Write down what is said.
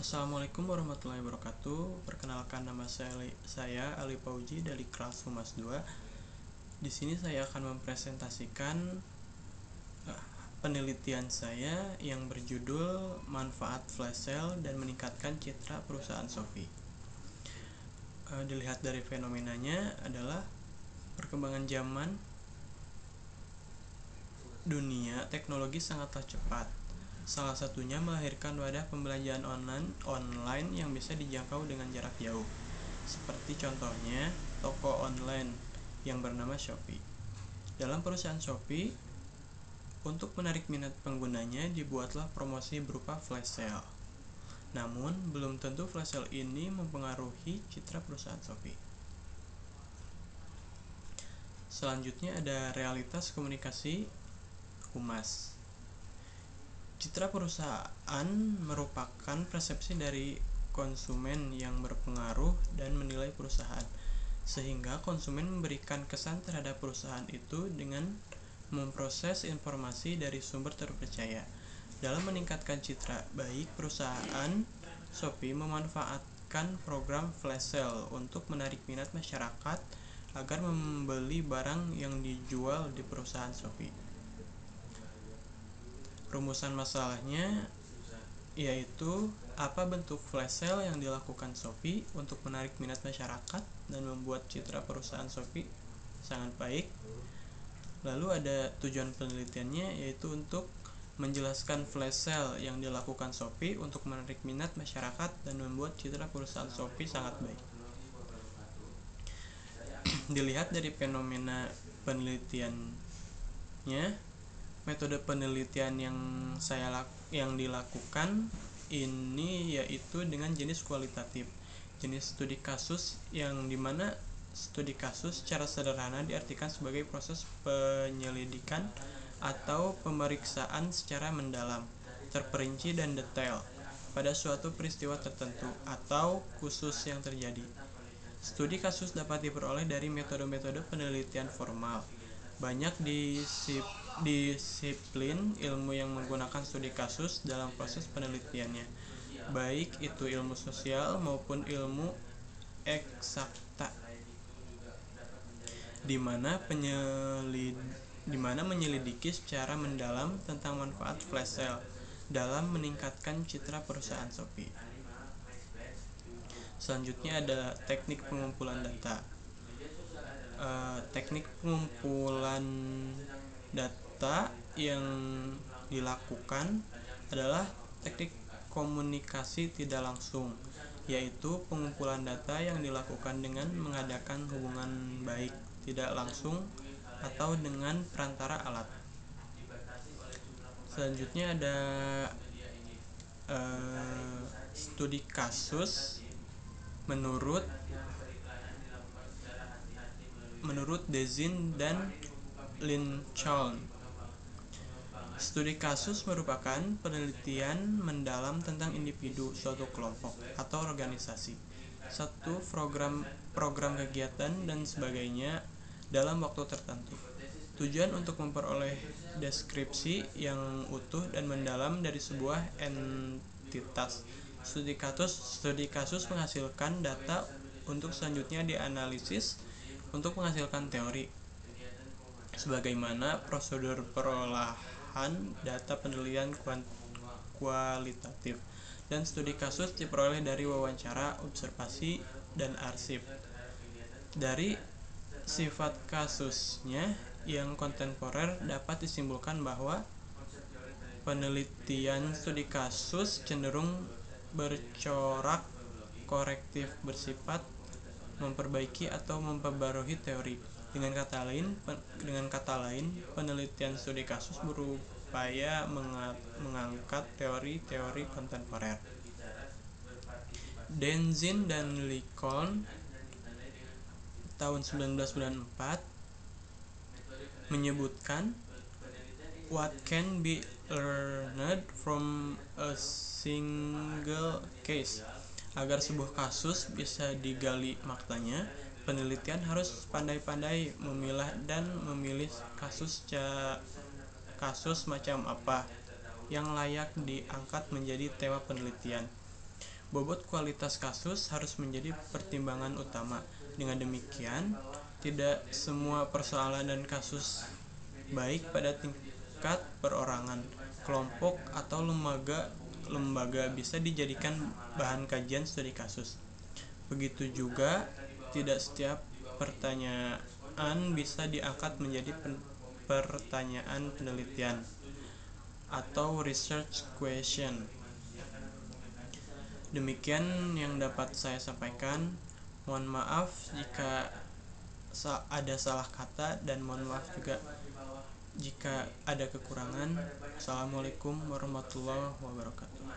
Assalamualaikum warahmatullahi wabarakatuh. Perkenalkan, nama saya Ali Pauji dari kelas Humas 2. Di sini saya akan mempresentasikan penelitian saya yang berjudul Manfaat Flash Sale dan Meningkatkan Citra Perusahaan Shopee. Dilihat dari fenomenanya adalah perkembangan zaman dunia teknologi sangatlah cepat. Salah satunya melahirkan wadah pembelanjaan online yang bisa dijangkau dengan jarak jauh. Seperti contohnya toko online yang bernama Shopee. Dalam perusahaan Shopee, untuk menarik minat penggunanya dibuatlah promosi berupa flash sale. Namun, belum tentu flash sale ini mempengaruhi citra perusahaan Shopee. Selanjutnya ada realitas komunikasi humas. Citra perusahaan merupakan persepsi dari konsumen yang berpengaruh dan menilai perusahaan, sehingga konsumen memberikan kesan terhadap perusahaan itu dengan memproses informasi dari sumber terpercaya. Dalam meningkatkan citra baik, perusahaan Shopee memanfaatkan program flash sale untuk menarik minat masyarakat agar membeli barang yang dijual di perusahaan Shopee. Rumusan masalahnya yaitu apa bentuk flash sale yang dilakukan Shopee untuk menarik minat masyarakat dan membuat citra perusahaan Shopee sangat baik. Lalu ada tujuan penelitiannya, yaitu untuk menjelaskan flash sale yang dilakukan Shopee untuk menarik minat masyarakat dan membuat citra perusahaan Shopee sangat baik. Dilihat dari fenomena penelitiannya, metode penelitian yang dilakukan ini yaitu dengan jenis kualitatif, jenis studi kasus, yang dimana studi kasus secara sederhana diartikan sebagai proses penyelidikan atau pemeriksaan secara mendalam, terperinci dan detail pada suatu peristiwa tertentu atau khusus yang terjadi. Studi kasus dapat diperoleh dari metode-metode penelitian formal. Banyak disiplin ilmu yang menggunakan studi kasus dalam proses penelitiannya, baik itu ilmu sosial maupun ilmu eksakta, di mana menyelidiki secara mendalam tentang manfaat flash sale dalam meningkatkan citra perusahaan Shopee. Selanjutnya ada teknik pengumpulan data. Teknik pengumpulan data yang dilakukan adalah teknik komunikasi tidak langsung, yaitu pengumpulan data yang dilakukan dengan mengadakan hubungan baik tidak langsung atau dengan perantara alat. Selanjutnya ada studi kasus menurut Dezin dan Lincoln. Studi kasus merupakan penelitian mendalam tentang individu, suatu kelompok atau organisasi, satu program kegiatan dan sebagainya dalam waktu tertentu. Tujuan untuk memperoleh deskripsi yang utuh dan mendalam dari sebuah entitas. Studi kasus menghasilkan data untuk selanjutnya dianalisis untuk menghasilkan teori, sebagaimana prosedur perolahan data penelitian kualitatif. Dan studi kasus diperoleh dari wawancara, observasi, dan arsip. Dari sifat kasusnya yang kontemporer dapat disimpulkan bahwa penelitian studi kasus cenderung bercorak korektif, bersifat memperbaiki atau memperbarui teori. Dengan kata lain, penelitian studi kasus berupaya mengangkat teori-teori kontemporer. Dezin dan Lincoln tahun 1994 menyebutkan what can be learned from a single case. Agar sebuah kasus bisa digali maknanya, penelitian harus pandai-pandai memilah dan memilih kasus macam apa yang layak diangkat menjadi tema penelitian. bobot kualitas kasus harus menjadi pertimbangan utama. Dengan demikian, tidak semua persoalan dan kasus, baik pada tingkat perorangan, kelompok, atau lembaga bisa dijadikan bahan kajian studi kasus. Begitu juga, tidak setiap pertanyaan bisa diangkat menjadi pertanyaan penelitian atau research question. Demikian yang dapat saya sampaikan. Mohon maaf jika ada salah kata, dan mohon maaf juga jika ada kekurangan. Assalamualaikum warahmatullahi wabarakatuh.